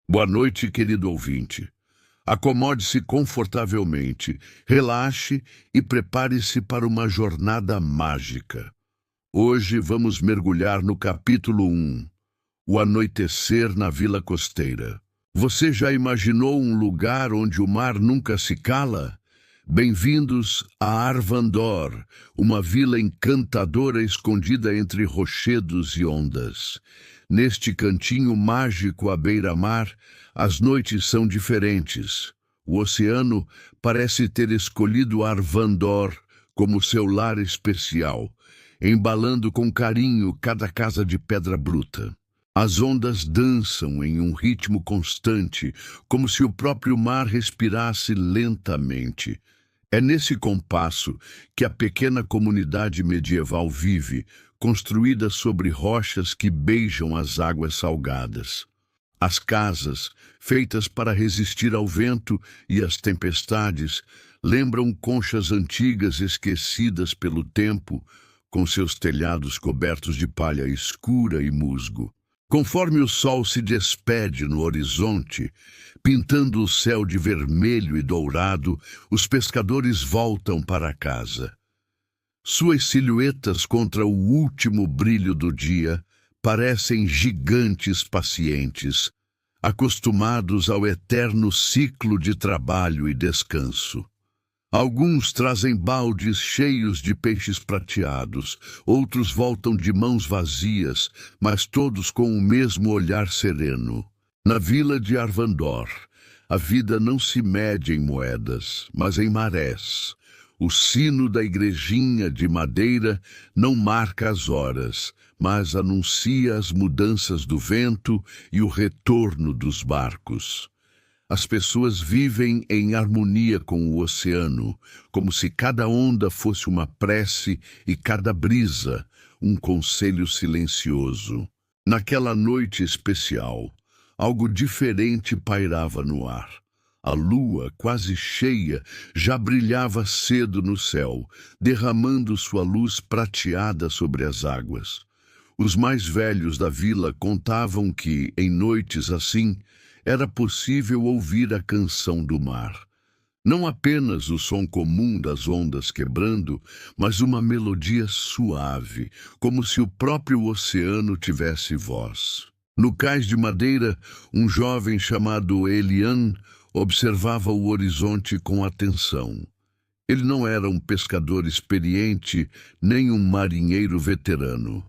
Boa noite, querido ouvinte. Acomode-se confortavelmente, relaxe e prepare-se para uma jornada mágica. Hoje vamos mergulhar no capítulo 1, O Anoitecer na Vila Costeira. Você já imaginou um lugar onde o mar nunca se cala? Bem-vindos a Arvandor, uma vila encantadora escondida entre rochedos e ondas. Neste cantinho mágico à beira-mar, as noites são diferentes. O oceano parece ter escolhido Arvandor como seu lar especial, embalando com carinho cada casa de pedra bruta. As ondas dançam em um ritmo constante, como se o próprio mar respirasse lentamente. É nesse compasso que a pequena comunidade medieval vive, construída sobre rochas que beijam as águas salgadas. As casas, feitas para resistir ao vento e às tempestades, lembram conchas antigas esquecidas pelo tempo, com seus telhados cobertos de palha escura e musgo. Conforme o sol se despede no horizonte, pintando o céu de vermelho e dourado, os pescadores voltam para casa. Suas silhuetas contra o último brilho do dia parecem gigantes pacientes, acostumados ao eterno ciclo de trabalho e descanso. Alguns trazem baldes cheios de peixes prateados, outros voltam de mãos vazias, mas todos com o mesmo olhar sereno. Na vila de Arvandor, a vida não se mede em moedas, mas em marés. O sino da igrejinha de madeira não marca as horas, mas anuncia as mudanças do vento e o retorno dos barcos. As pessoas vivem em harmonia com o oceano, como se cada onda fosse uma prece e cada brisa um conselho silencioso. Naquela noite especial, algo diferente pairava no ar. A lua, quase cheia, já brilhava cedo no céu, derramando sua luz prateada sobre as águas. Os mais velhos da vila contavam que, em noites assim, era possível ouvir a canção do mar. Não apenas o som comum das ondas quebrando, mas uma melodia suave, como se o próprio oceano tivesse voz. No cais de madeira, um jovem chamado Elian observava o horizonte com atenção. Ele não era um pescador experiente, nem um marinheiro veterano.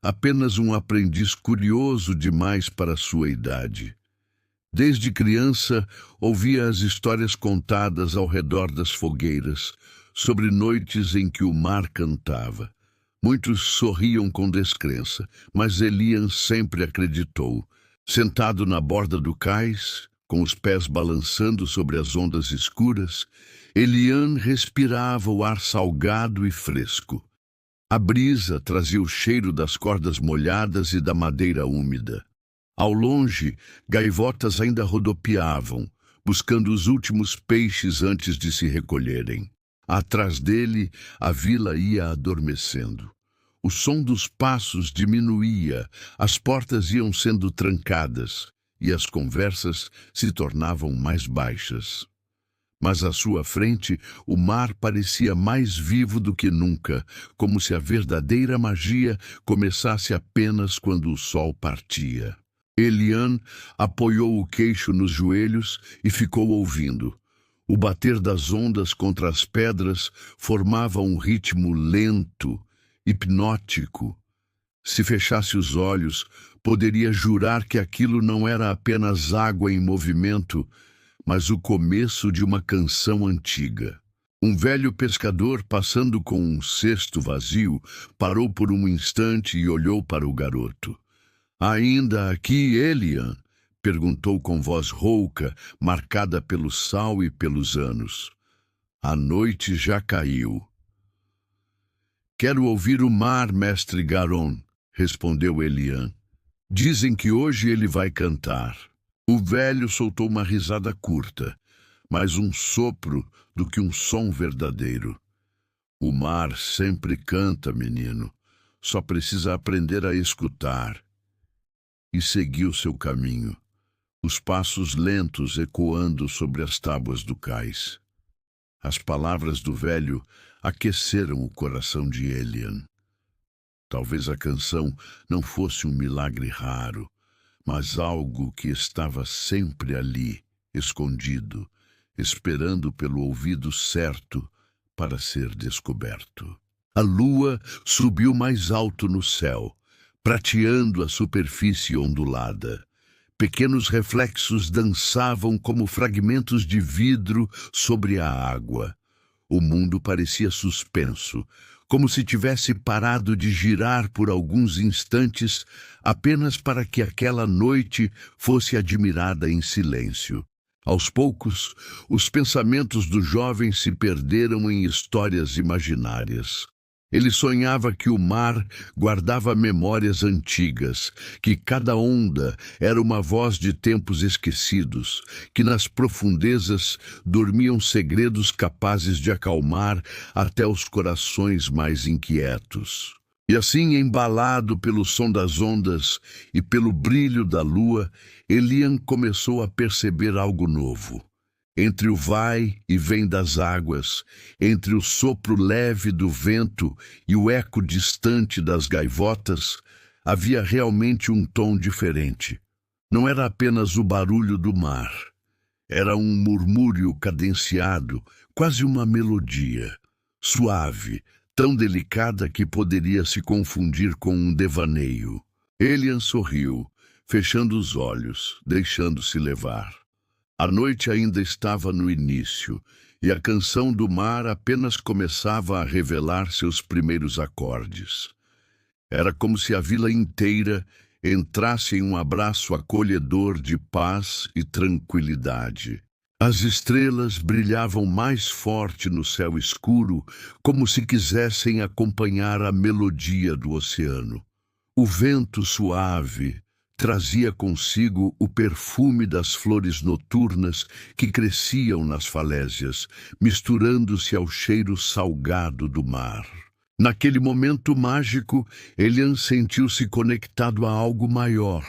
Apenas um aprendiz curioso demais para sua idade. Desde criança, ouvia as histórias contadas ao redor das fogueiras, sobre noites em que o mar cantava. Muitos sorriam com descrença, mas Elian sempre acreditou. Sentado na borda do cais, com os pés balançando sobre as ondas escuras, Elian respirava o ar salgado e fresco. A brisa trazia o cheiro das cordas molhadas e da madeira úmida. Ao longe, gaivotas ainda rodopiavam, buscando os últimos peixes antes de se recolherem. Atrás dele, a vila ia adormecendo. O som dos passos diminuía, as portas iam sendo trancadas e as conversas se tornavam mais baixas. Mas à sua frente, o mar parecia mais vivo do que nunca, como se a verdadeira magia começasse apenas quando o sol partia. Elian apoiou o queixo nos joelhos e ficou ouvindo. O bater das ondas contra as pedras formava um ritmo lento, hipnótico. Se fechasse os olhos, poderia jurar que aquilo não era apenas água em movimento, mas o começo de uma canção antiga. Um velho pescador, passando com um cesto vazio, parou por um instante e olhou para o garoto. "Ainda aqui, Elian?" perguntou com voz rouca, marcada pelo sal e pelos anos. "A noite já caiu." "Quero ouvir o mar, mestre Garon", respondeu Elian. "Dizem que hoje ele vai cantar." O velho soltou uma risada curta, mais um sopro do que um som verdadeiro. "O mar sempre canta, menino. Só precisa aprender a escutar." E seguiu seu caminho. os passos lentos ecoando sobre as tábuas do cais. As palavras do velho aqueceram o coração de Elian. Talvez a canção não fosse um milagre raro, mas algo que estava sempre ali, escondido, esperando pelo ouvido certo para ser descoberto. A lua subiu mais alto no céu, prateando a superfície ondulada. Pequenos reflexos dançavam como fragmentos de vidro sobre a água. O mundo parecia suspenso, como se tivesse parado de girar por alguns instantes apenas para que aquela noite fosse admirada em silêncio. Aos poucos, os pensamentos do jovem se perderam em histórias imaginárias. Ele sonhava que o mar guardava memórias antigas, que cada onda era uma voz de tempos esquecidos, que nas profundezas dormiam segredos capazes de acalmar até os corações mais inquietos. E assim, embalado pelo som das ondas e pelo brilho da lua, Elian começou a perceber algo novo. Entre o vai e vem das águas, entre o sopro leve do vento e o eco distante das gaivotas, havia realmente um tom diferente. Não era apenas o barulho do mar. Era um murmúrio cadenciado, quase uma melodia, suave, tão delicada que poderia se confundir com um devaneio. Elian sorriu, fechando os olhos, deixando-se levar. A noite ainda estava no início, e a canção do mar apenas começava a revelar seus primeiros acordes. Era como se a vila inteira entrasse em um abraço acolhedor de paz e tranquilidade. As estrelas brilhavam mais forte no céu escuro, como se quisessem acompanhar a melodia do oceano. O vento suave trazia consigo o perfume das flores noturnas que cresciam nas falésias, misturando-se ao cheiro salgado do mar. Naquele momento mágico, Elian sentiu-se conectado a algo maior,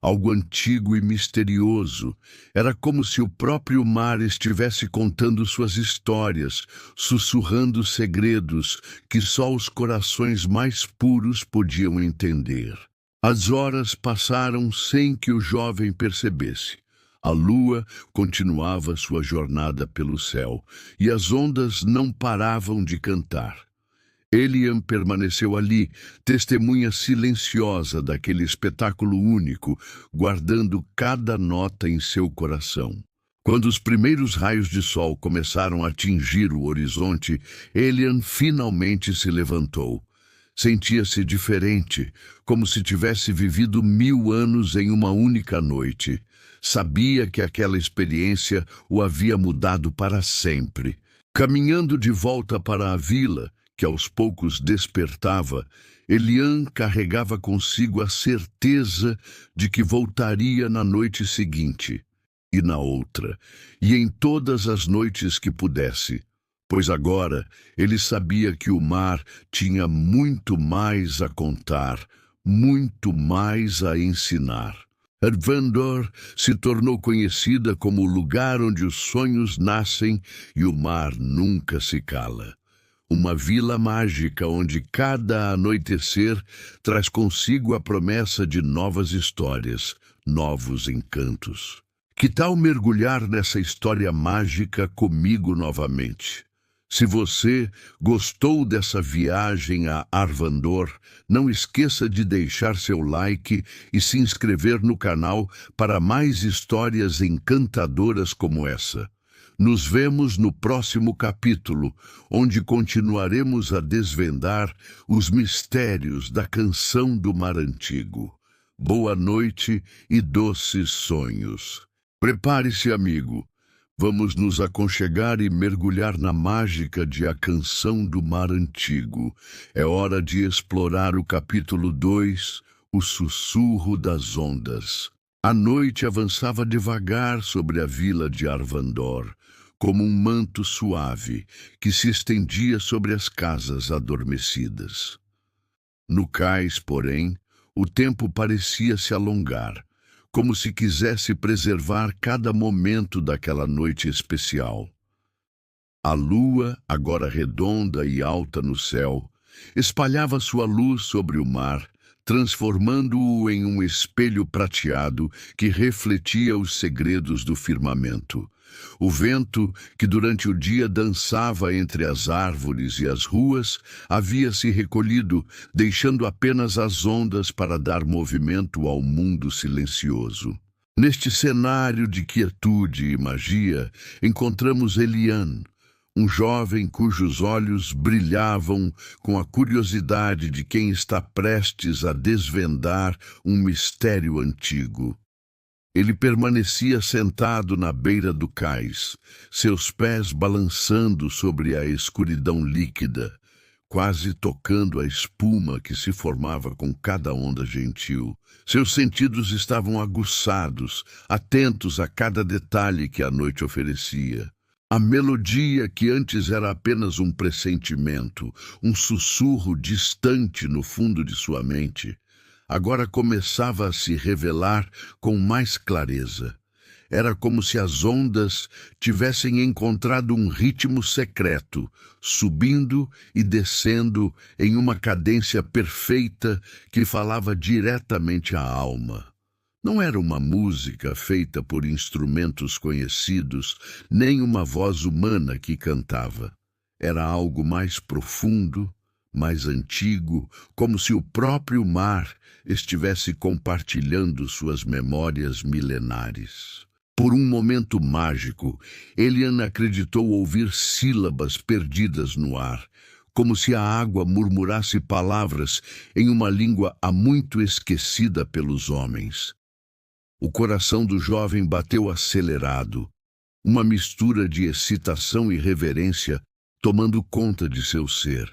algo antigo e misterioso. Era como se o próprio mar estivesse contando suas histórias, sussurrando segredos que só os corações mais puros podiam entender. As horas passaram sem que o jovem percebesse. A lua continuava sua jornada pelo céu, e as ondas não paravam de cantar. Elian permaneceu ali, testemunha silenciosa daquele espetáculo único, guardando cada nota em seu coração. Quando os primeiros raios de sol começaram a atingir o horizonte, Elian finalmente se levantou. Sentia-se diferente, como se tivesse vivido 1000 anos em uma única noite. Sabia que aquela experiência o havia mudado para sempre. Caminhando de volta para a vila, que aos poucos despertava, Elian carregava consigo a certeza de que voltaria na noite seguinte, e na outra, e em todas as noites que pudesse. Pois agora ele sabia que o mar tinha muito mais a contar, muito mais a ensinar. Arvandor se tornou conhecida como o lugar onde os sonhos nascem e o mar nunca se cala. Uma vila mágica onde cada anoitecer traz consigo a promessa de novas histórias, novos encantos. Que tal mergulhar nessa história mágica comigo novamente? Se você gostou dessa viagem a Arvandor, não esqueça de deixar seu like e se inscrever no canal para mais histórias encantadoras como essa. Nos vemos no próximo capítulo, onde continuaremos a desvendar os mistérios da canção do mar antigo. Boa noite e doces sonhos. Prepare-se, amigo. Vamos nos aconchegar e mergulhar na mágica de A Canção do Mar Antigo. É hora de explorar o capítulo 2, O Sussurro das Ondas. A noite avançava devagar sobre a vila de Arvandor, como um manto suave que se estendia sobre as casas adormecidas. No cais, porém, o tempo parecia se alongar, como se quisesse preservar cada momento daquela noite especial. A lua, agora redonda e alta no céu, espalhava sua luz sobre o mar, transformando-o em um espelho prateado que refletia os segredos do firmamento. O vento, que durante o dia dançava entre as árvores e as ruas, havia se recolhido, deixando apenas as ondas para dar movimento ao mundo silencioso. Neste cenário de quietude e magia, encontramos Elian, um jovem cujos olhos brilhavam com a curiosidade de quem está prestes a desvendar um mistério antigo. Ele permanecia sentado na beira do cais, seus pés balançando sobre a escuridão líquida, quase tocando a espuma que se formava com cada onda gentil. Seus sentidos estavam aguçados, atentos a cada detalhe que a noite oferecia. A melodia, que antes era apenas um pressentimento, um sussurro distante no fundo de sua mente, agora começava a se revelar com mais clareza. Era como se as ondas tivessem encontrado um ritmo secreto, subindo e descendo em uma cadência perfeita que falava diretamente à alma. Não era uma música feita por instrumentos conhecidos, nem uma voz humana que cantava. Era algo mais profundo, mais antigo, como se o próprio mar estivesse compartilhando suas memórias milenares. Por um momento mágico, Elian acreditou ouvir sílabas perdidas no ar, como se a água murmurasse palavras em uma língua há muito esquecida pelos homens. O coração do jovem bateu acelerado, uma mistura de excitação e reverência tomando conta de seu ser.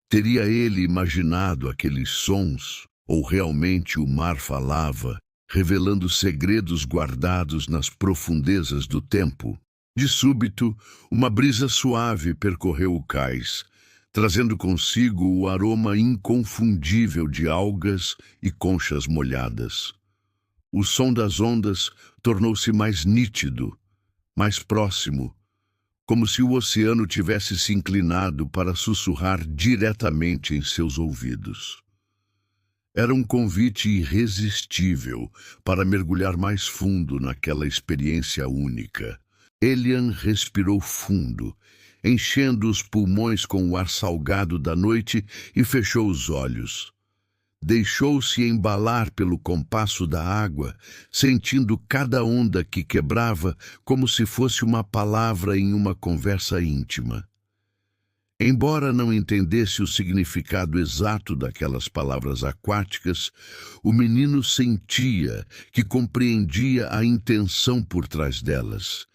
Teria ele imaginado aqueles sons, ou realmente o mar falava, revelando segredos guardados nas profundezas do tempo? De súbito, uma brisa suave percorreu o cais, trazendo consigo o aroma inconfundível de algas e conchas molhadas. O som das ondas tornou-se mais nítido, mais próximo, como se o oceano tivesse se inclinado para sussurrar diretamente em seus ouvidos. Era um convite irresistível para mergulhar mais fundo naquela experiência única. Elian respirou fundo, enchendo os pulmões com o ar salgado da noite e fechou os olhos. Deixou-se embalar pelo compasso da água, sentindo cada onda que quebrava como se fosse uma palavra em uma conversa íntima. Embora não entendesse o significado exato daquelas palavras aquáticas, o menino sentia que compreendia a intenção por trás delas.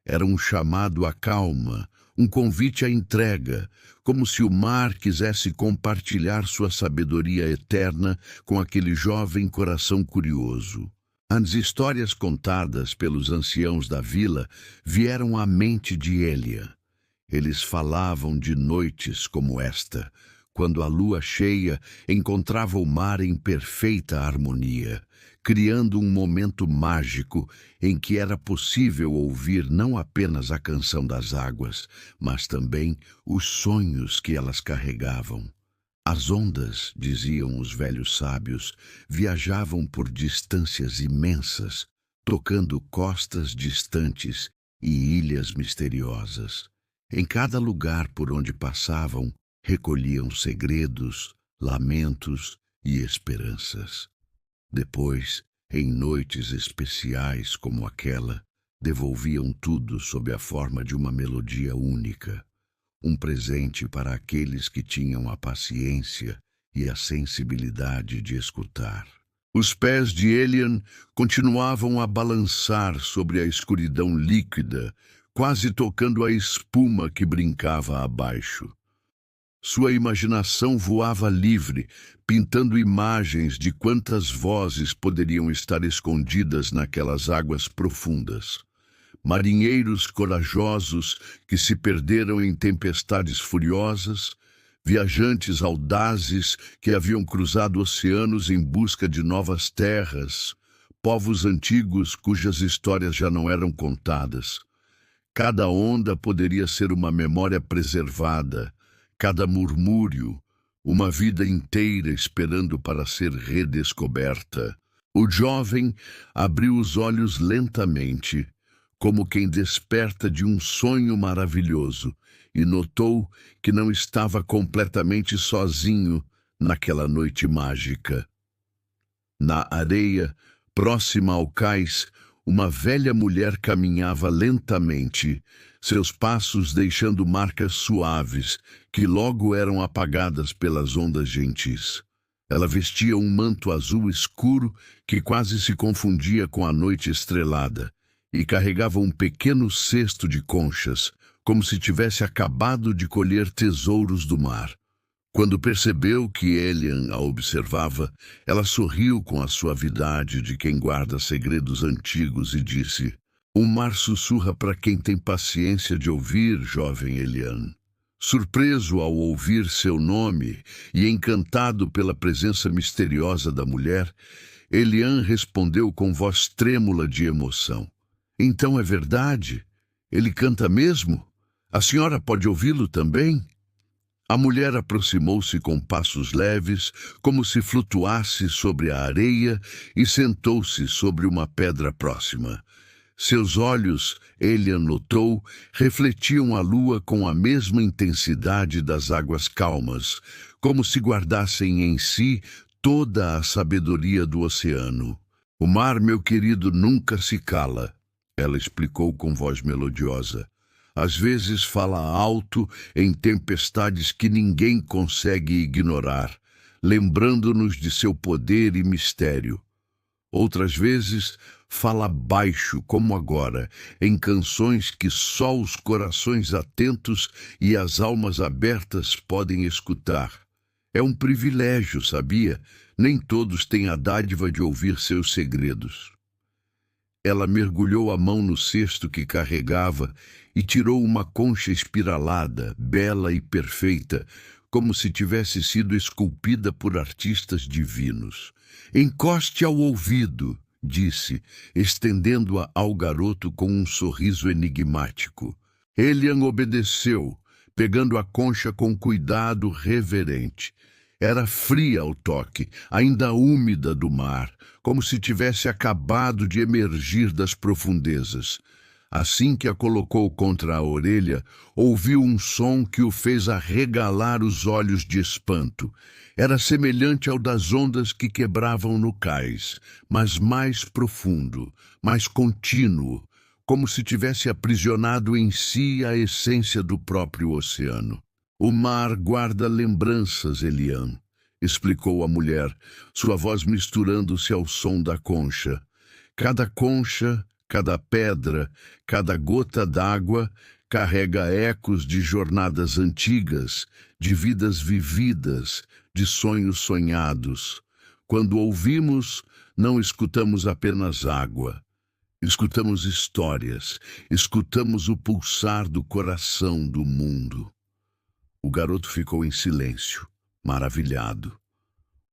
Era um chamado à calma, um convite à entrega, como se o mar quisesse compartilhar sua sabedoria eterna com aquele jovem coração curioso. As histórias contadas pelos anciãos da vila vieram à mente de Elian. Eles falavam de noites como esta, quando a lua cheia encontrava o mar em perfeita harmonia, criando um momento mágico em que era possível ouvir não apenas a canção das águas, mas também os sonhos que elas carregavam. As ondas, diziam os velhos sábios, viajavam por distâncias imensas, tocando costas distantes e ilhas misteriosas. Em cada lugar por onde passavam, recolhiam segredos, lamentos e esperanças. Depois, em noites especiais como aquela, devolviam tudo sob a forma de uma melodia única, um presente para aqueles que tinham a paciência e a sensibilidade de escutar. Os pés de Elian continuavam a balançar sobre a escuridão líquida, quase tocando a espuma que brincava abaixo. Sua imaginação voava livre, pintando imagens de quantas vozes poderiam estar escondidas naquelas águas profundas. Marinheiros corajosos que se perderam em tempestades furiosas, viajantes audazes que haviam cruzado oceanos em busca de novas terras, povos antigos cujas histórias já não eram contadas. Cada onda poderia ser uma memória preservada, cada murmúrio, uma vida inteira esperando para ser redescoberta. O jovem abriu os olhos lentamente, como quem desperta de um sonho maravilhoso, e notou que não estava completamente sozinho naquela noite mágica. Na areia, próxima ao cais, uma velha mulher caminhava lentamente, seus passos deixando marcas suaves, que logo eram apagadas pelas ondas gentis. Ela vestia um manto azul escuro que quase se confundia com a noite estrelada, e carregava um pequeno cesto de conchas, como se tivesse acabado de colher tesouros do mar. Quando percebeu que Elian a observava, ela sorriu com a suavidade de quem guarda segredos antigos e disse: "O mar sussurra para quem tem paciência de ouvir, jovem Elian." Surpreso ao ouvir seu nome e encantado pela presença misteriosa da mulher, Elian respondeu com voz trêmula de emoção: "Então é verdade? Ele canta mesmo? A senhora pode ouvi-lo também?" A mulher aproximou-se com passos leves, como se flutuasse sobre a areia, e sentou-se sobre uma pedra próxima. Seus olhos, Elian notou, refletiam a lua com a mesma intensidade das águas calmas, como se guardassem em si toda a sabedoria do oceano. "O mar, meu querido, nunca se cala," ela explicou com voz melodiosa. "Às vezes fala alto em tempestades que ninguém consegue ignorar, lembrando-nos de seu poder e mistério. Outras vezes fala baixo, como agora, em canções que só os corações atentos e as almas abertas podem escutar. É um privilégio, sabia? Nem todos têm a dádiva de ouvir seus segredos." Ela mergulhou a mão no cesto que carregava e tirou uma concha espiralada, bela e perfeita, como se tivesse sido esculpida por artistas divinos. "Encoste ao ouvido", disse, estendendo-a ao garoto com um sorriso enigmático. Elian obedeceu, pegando a concha com cuidado reverente. Era fria ao toque, ainda úmida do mar, como se tivesse acabado de emergir das profundezas. Assim que a colocou contra a orelha, ouviu um som que o fez arregalar os olhos de espanto. Era semelhante ao das ondas que quebravam no cais, mas mais profundo, mais contínuo, como se tivesse aprisionado em si a essência do próprio oceano. "O mar guarda lembranças, Elian", explicou a mulher, sua voz misturando-se ao som da concha. "Cada concha, cada pedra, cada gota d'água carrega ecos de jornadas antigas, de vidas vividas, de sonhos sonhados. Quando ouvimos, não escutamos apenas água. Escutamos histórias, escutamos o pulsar do coração do mundo." O garoto ficou em silêncio, maravilhado.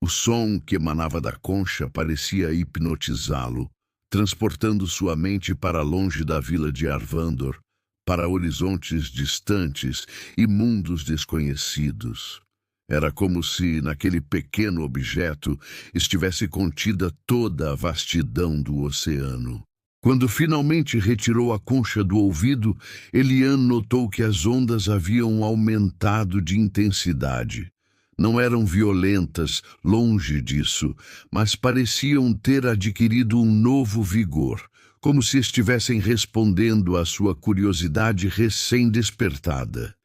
O som que emanava da concha parecia hipnotizá-lo, transportando sua mente para longe da vila de Arvandor, para horizontes distantes e mundos desconhecidos. Era como se, naquele pequeno objeto, estivesse contida toda a vastidão do oceano. Quando finalmente retirou a concha do ouvido, Elian notou que as ondas haviam aumentado de intensidade. Não eram violentas, longe disso, mas pareciam ter adquirido um novo vigor, como se estivessem respondendo à sua curiosidade recém-despertada.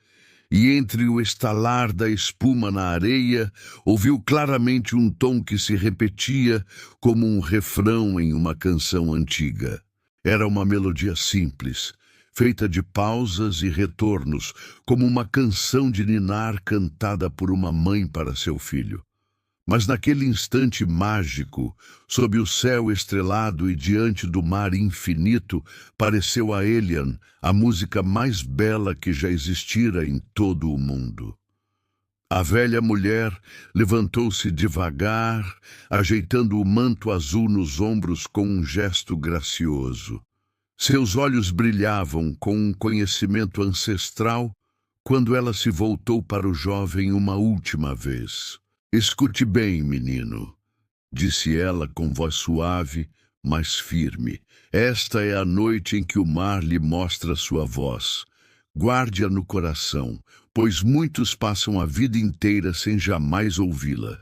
E entre o estalar da espuma na areia, ouviu claramente um tom que se repetia como um refrão em uma canção antiga. Era uma melodia simples, feita de pausas e retornos, como uma canção de ninar cantada por uma mãe para seu filho. Mas naquele instante mágico, sob o céu estrelado e diante do mar infinito, pareceu a Elian a música mais bela que já existira em todo o mundo. A velha mulher levantou-se devagar, ajeitando o manto azul nos ombros com um gesto gracioso. Seus olhos brilhavam com um conhecimento ancestral quando ela se voltou para o jovem uma última vez. "Escute bem, menino", disse ela com voz suave, mas firme. "Esta é a noite em que o mar lhe mostra sua voz. Guarde-a no coração, pois muitos passam a vida inteira sem jamais ouvi-la.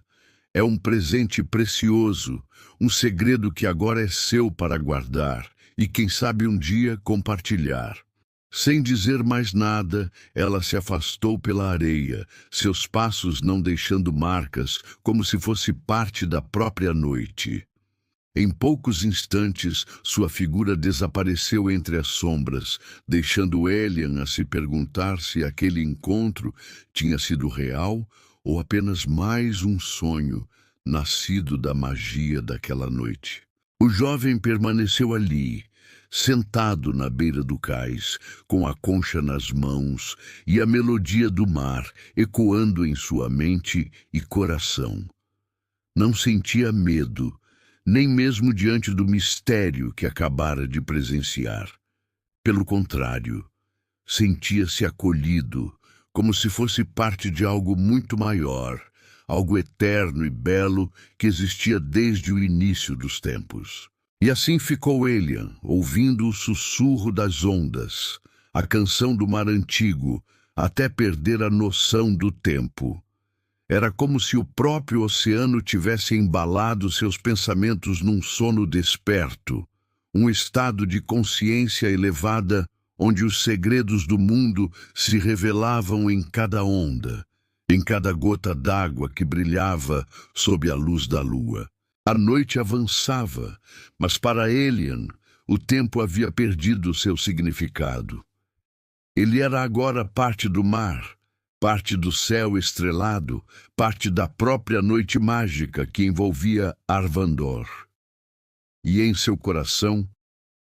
É um presente precioso, um segredo que agora é seu para guardar e, quem sabe, um dia compartilhar." Sem dizer mais nada, ela se afastou pela areia, seus passos não deixando marcas, como se fosse parte da própria noite. Em poucos instantes, sua figura desapareceu entre as sombras, deixando Elian a se perguntar se aquele encontro tinha sido real ou apenas mais um sonho, nascido da magia daquela noite. O jovem permaneceu ali, sentado na beira do cais, com a concha nas mãos e a melodia do mar ecoando em sua mente e coração. Não sentia medo, nem mesmo diante do mistério que acabara de presenciar. Pelo contrário, sentia-se acolhido, como se fosse parte de algo muito maior, algo eterno e belo que existia desde o início dos tempos. E assim ficou Elian, ouvindo o sussurro das ondas, a canção do mar antigo, até perder a noção do tempo. Era como se o próprio oceano tivesse embalado seus pensamentos num sono desperto, um estado de consciência elevada onde os segredos do mundo se revelavam em cada onda, em cada gota d'água que brilhava sob a luz da lua. A noite avançava, mas para Elian o tempo havia perdido seu significado. Ele era agora parte do mar, parte do céu estrelado, parte da própria noite mágica que envolvia Arvandor. E em seu coração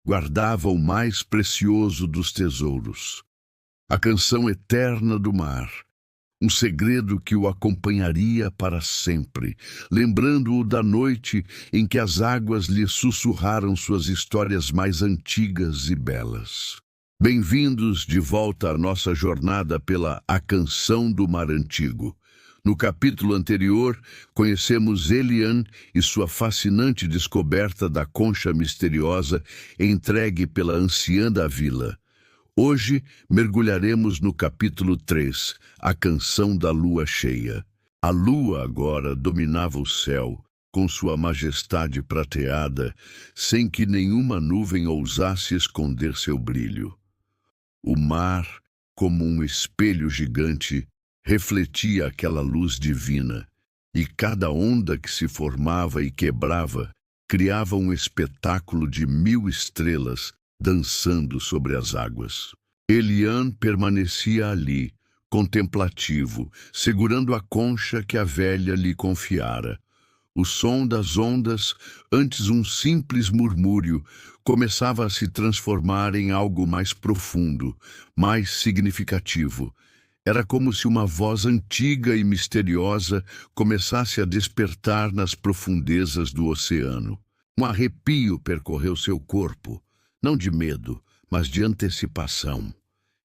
guardava o mais precioso dos tesouros, a canção eterna do mar, um segredo que o acompanharia para sempre, lembrando-o da noite em que as águas lhe sussurraram suas histórias mais antigas e belas. Bem-vindos de volta à nossa jornada pela A Canção do Mar Antigo. No capítulo anterior, conhecemos Elian e sua fascinante descoberta da concha misteriosa entregue pela anciã da vila. Hoje, mergulharemos no capítulo 3, A Canção da Lua Cheia. A lua agora dominava o céu, com sua majestade prateada, sem que nenhuma nuvem ousasse esconder seu brilho. O mar, como um espelho gigante, refletia aquela luz divina, e cada onda que se formava e quebrava criava um espetáculo de 1000 estrelas dançando sobre as águas. Elian permanecia ali, contemplativo, segurando a concha que a velha lhe confiara. O som das ondas, antes um simples murmúrio, começava a se transformar em algo mais profundo, mais significativo. Era como se uma voz antiga e misteriosa começasse a despertar nas profundezas do oceano. Um arrepio percorreu seu corpo, não de medo, mas de antecipação.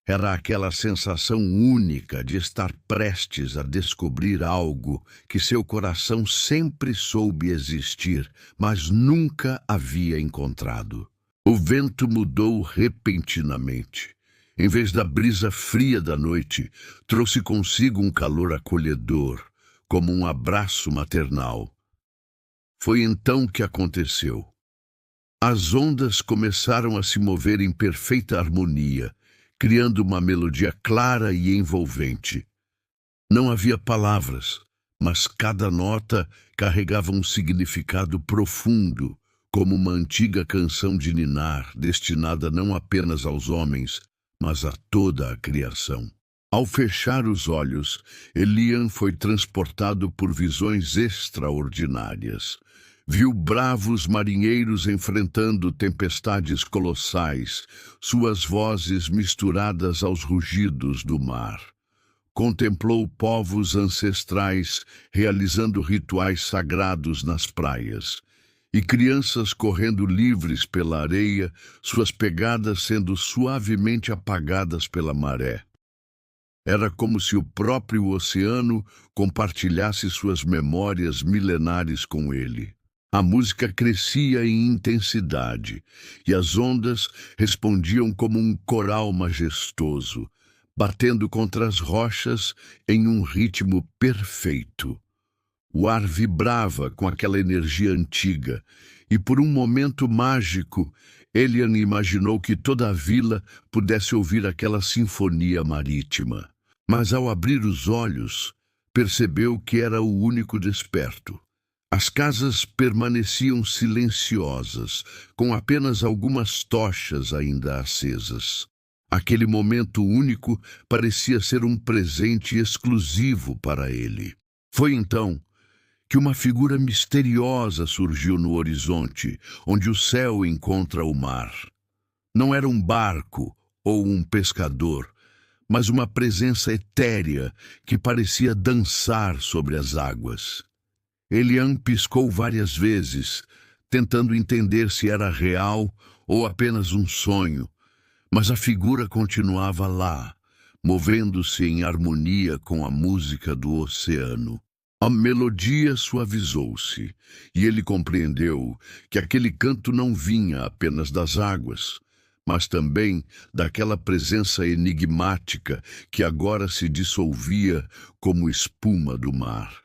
Era aquela sensação única de estar prestes a descobrir algo que seu coração sempre soube existir, mas nunca havia encontrado. O vento mudou repentinamente. Em vez da brisa fria da noite, trouxe consigo um calor acolhedor, como um abraço maternal. Foi então que aconteceu. As ondas começaram a se mover em perfeita harmonia, criando uma melodia clara e envolvente. Não havia palavras, mas cada nota carregava um significado profundo, como uma antiga canção de ninar, destinada não apenas aos homens, mas a toda a criação. Ao fechar os olhos, Elian foi transportado por visões extraordinárias. Viu bravos marinheiros enfrentando tempestades colossais, suas vozes misturadas aos rugidos do mar. Contemplou povos ancestrais realizando rituais sagrados nas praias, e crianças correndo livres pela areia, suas pegadas sendo suavemente apagadas pela maré. Era como se o próprio oceano compartilhasse suas memórias milenares com ele. A música crescia em intensidade, e as ondas respondiam como um coral majestoso, batendo contra as rochas em um ritmo perfeito. O ar vibrava com aquela energia antiga, e por um momento mágico, Elian imaginou que toda a vila pudesse ouvir aquela sinfonia marítima. Mas ao abrir os olhos, percebeu que era o único desperto. As casas permaneciam silenciosas, com apenas algumas tochas ainda acesas. Aquele momento único parecia ser um presente exclusivo para ele. Foi então que uma figura misteriosa surgiu no horizonte, onde o céu encontra o mar. Não era um barco ou um pescador, mas uma presença etérea que parecia dançar sobre as águas. Elian piscou várias vezes, tentando entender se era real ou apenas um sonho, mas a figura continuava lá, movendo-se em harmonia com a música do oceano. A melodia suavizou-se, e ele compreendeu que aquele canto não vinha apenas das águas, mas também daquela presença enigmática que agora se dissolvia como espuma do mar.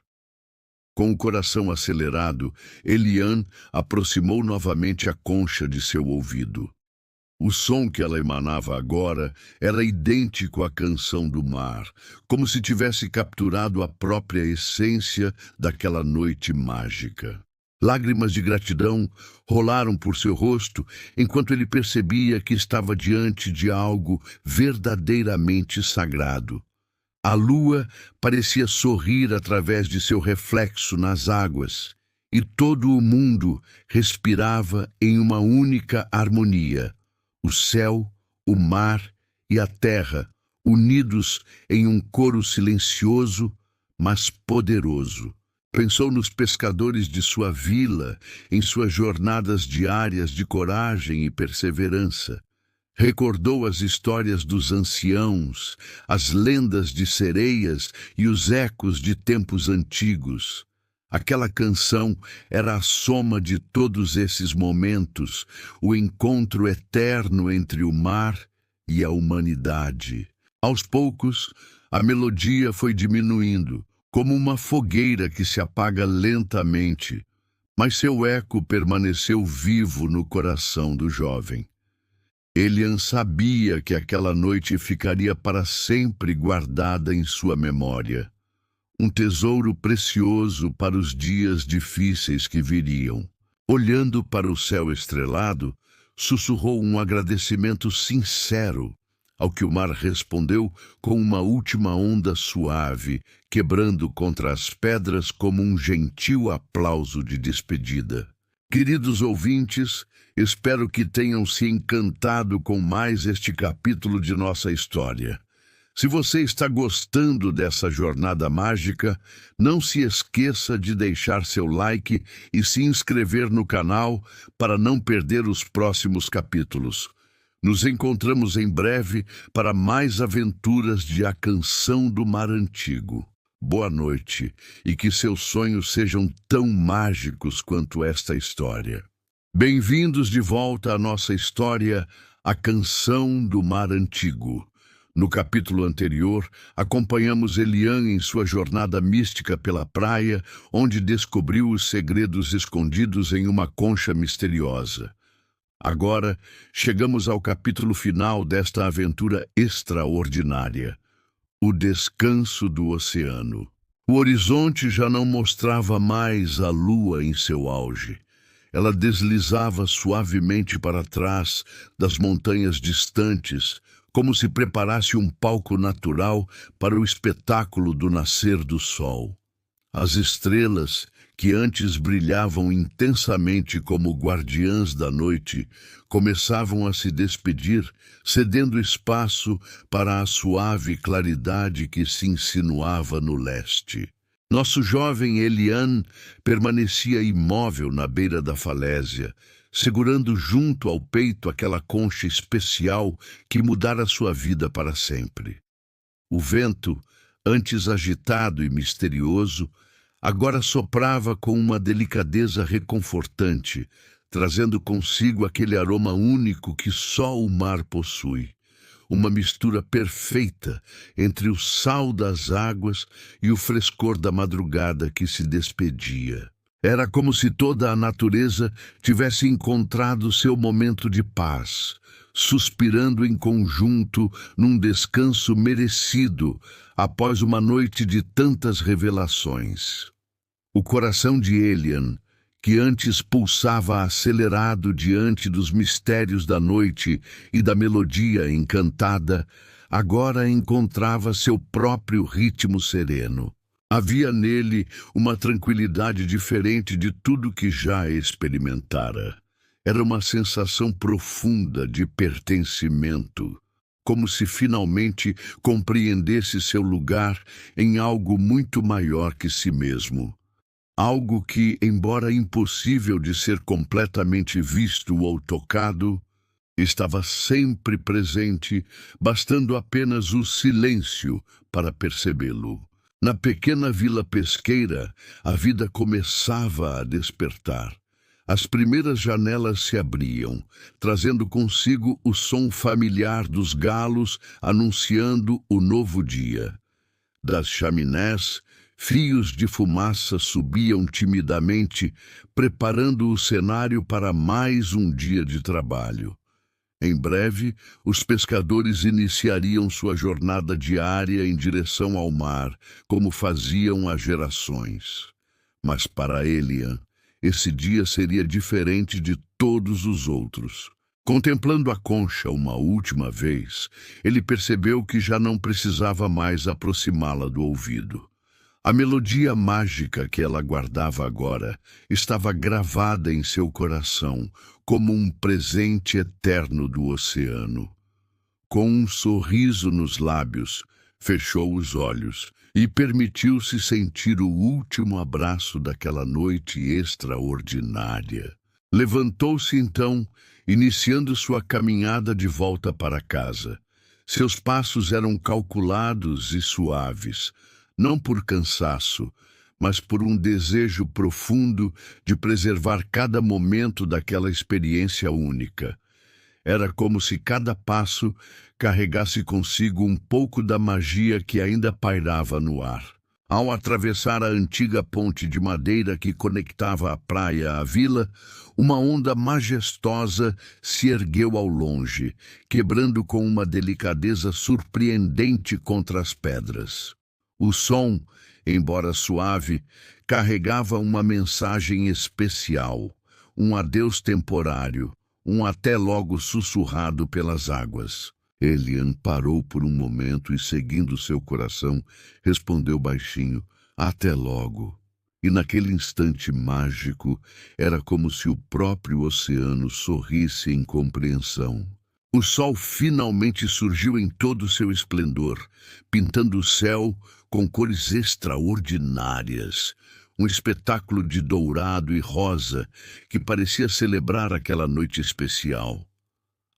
Com o coração acelerado, Elian aproximou novamente a concha de seu ouvido. O som que ela emanava agora era idêntico à canção do mar, como se tivesse capturado a própria essência daquela noite mágica. Lágrimas de gratidão rolaram por seu rosto enquanto ele percebia que estava diante de algo verdadeiramente sagrado. A lua parecia sorrir através de seu reflexo nas águas, e todo o mundo respirava em uma única harmonia. O céu, o mar e a terra, unidos em um coro silencioso, mas poderoso. Pensou nos pescadores de sua vila, em suas jornadas diárias de coragem e perseverança. Recordou as histórias dos anciãos, as lendas de sereias e os ecos de tempos antigos. Aquela canção era a soma de todos esses momentos, o encontro eterno entre o mar e a humanidade. Aos poucos, a melodia foi diminuindo, como uma fogueira que se apaga lentamente, mas seu eco permaneceu vivo no coração do jovem. Elian sabia que aquela noite ficaria para sempre guardada em sua memória. Um tesouro precioso para os dias difíceis que viriam. Olhando para o céu estrelado, sussurrou um agradecimento sincero, ao que o mar respondeu com uma última onda suave, quebrando contra as pedras como um gentil aplauso de despedida. Queridos ouvintes, espero que tenham se encantado com mais este capítulo de nossa história. Se você está gostando dessa jornada mágica, não se esqueça de deixar seu like e se inscrever no canal para não perder os próximos capítulos. Nos encontramos em breve para mais aventuras de A Canção do Mar Antigo. Boa noite e que seus sonhos sejam tão mágicos quanto esta história. Bem-vindos de volta à nossa história, A Canção do Mar Antigo. No capítulo anterior, acompanhamos Elian em sua jornada mística pela praia, onde descobriu os segredos escondidos em uma concha misteriosa. Agora, chegamos ao capítulo final desta aventura extraordinária, o descanso do oceano. O horizonte já não mostrava mais a lua em seu auge. Ela deslizava suavemente para trás das montanhas distantes, como se preparasse um palco natural para o espetáculo do nascer do sol. As estrelas, que antes brilhavam intensamente como guardiãs da noite, começavam a se despedir, cedendo espaço para a suave claridade que se insinuava no leste. Nosso jovem Elian permanecia imóvel na beira da falésia, segurando junto ao peito aquela concha especial que mudara sua vida para sempre. O vento, antes agitado e misterioso, agora soprava com uma delicadeza reconfortante, trazendo consigo aquele aroma único que só o mar possui. Uma mistura perfeita entre o sal das águas e o frescor da madrugada que se despedia. Era como se toda a natureza tivesse encontrado seu momento de paz, suspirando em conjunto num descanso merecido após uma noite de tantas revelações. O coração de Elian, que antes pulsava acelerado diante dos mistérios da noite e da melodia encantada, agora encontrava seu próprio ritmo sereno. Havia nele uma tranquilidade diferente de tudo que já experimentara. Era uma sensação profunda de pertencimento, como se finalmente compreendesse seu lugar em algo muito maior que si mesmo. Algo que, embora impossível de ser completamente visto ou tocado, estava sempre presente, bastando apenas o silêncio para percebê-lo. Na pequena vila pesqueira, a vida começava a despertar. As primeiras janelas se abriam, trazendo consigo o som familiar dos galos anunciando o novo dia. Das chaminés, fios de fumaça subiam timidamente, preparando o cenário para mais um dia de trabalho. Em breve, os pescadores iniciariam sua jornada diária em direção ao mar, como faziam há gerações. Mas para Elian, esse dia seria diferente de todos os outros. Contemplando a concha uma última vez, ele percebeu que já não precisava mais aproximá-la do ouvido. A melodia mágica que ela guardava agora estava gravada em seu coração, como um presente eterno do oceano. Com um sorriso nos lábios, fechou os olhos e permitiu-se sentir o último abraço daquela noite extraordinária. Levantou-se então, iniciando sua caminhada de volta para casa. Seus passos eram calculados e suaves, não por cansaço, mas por um desejo profundo de preservar cada momento daquela experiência única. Era como se cada passo carregasse consigo um pouco da magia que ainda pairava no ar. Ao atravessar a antiga ponte de madeira que conectava a praia à vila, uma onda majestosa se ergueu ao longe, quebrando com uma delicadeza surpreendente contra as pedras. O som, embora suave, carregava uma mensagem especial, um adeus temporário, um até logo sussurrado pelas águas. Elian parou por um momento e, seguindo seu coração, respondeu baixinho, até logo. E naquele instante mágico, era como se o próprio oceano sorrisse em compreensão. O sol finalmente surgiu em todo o seu esplendor, pintando o céu com cores extraordinárias, um espetáculo de dourado e rosa que parecia celebrar aquela noite especial.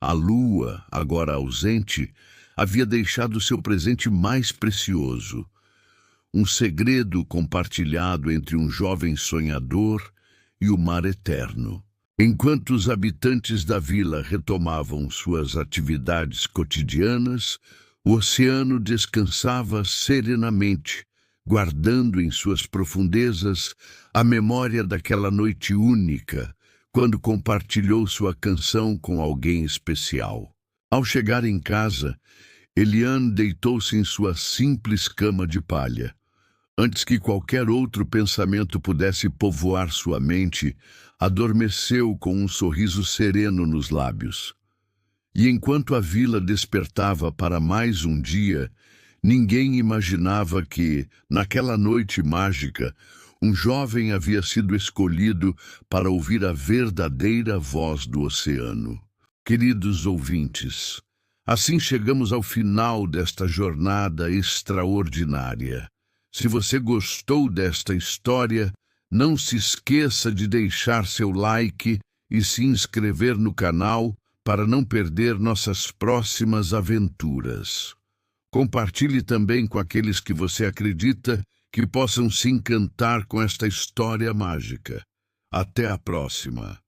A lua, agora ausente, havia deixado seu presente mais precioso, um segredo compartilhado entre um jovem sonhador e o mar eterno. Enquanto os habitantes da vila retomavam suas atividades cotidianas, o oceano descansava serenamente, guardando em suas profundezas a memória daquela noite única, quando compartilhou sua canção com alguém especial. Ao chegar em casa, Elian deitou-se em sua simples cama de palha. Antes que qualquer outro pensamento pudesse povoar sua mente, adormeceu com um sorriso sereno nos lábios. E enquanto a vila despertava para mais um dia, ninguém imaginava que, naquela noite mágica, Um jovem havia sido escolhido para ouvir a verdadeira voz do oceano. Queridos ouvintes, assim chegamos ao final desta jornada extraordinária. Se você gostou desta história, não se esqueça de deixar seu like e se inscrever no canal para não perder nossas próximas aventuras. Compartilhe também com aqueles que você acredita que possam se encantar com esta história mágica. Até a próxima!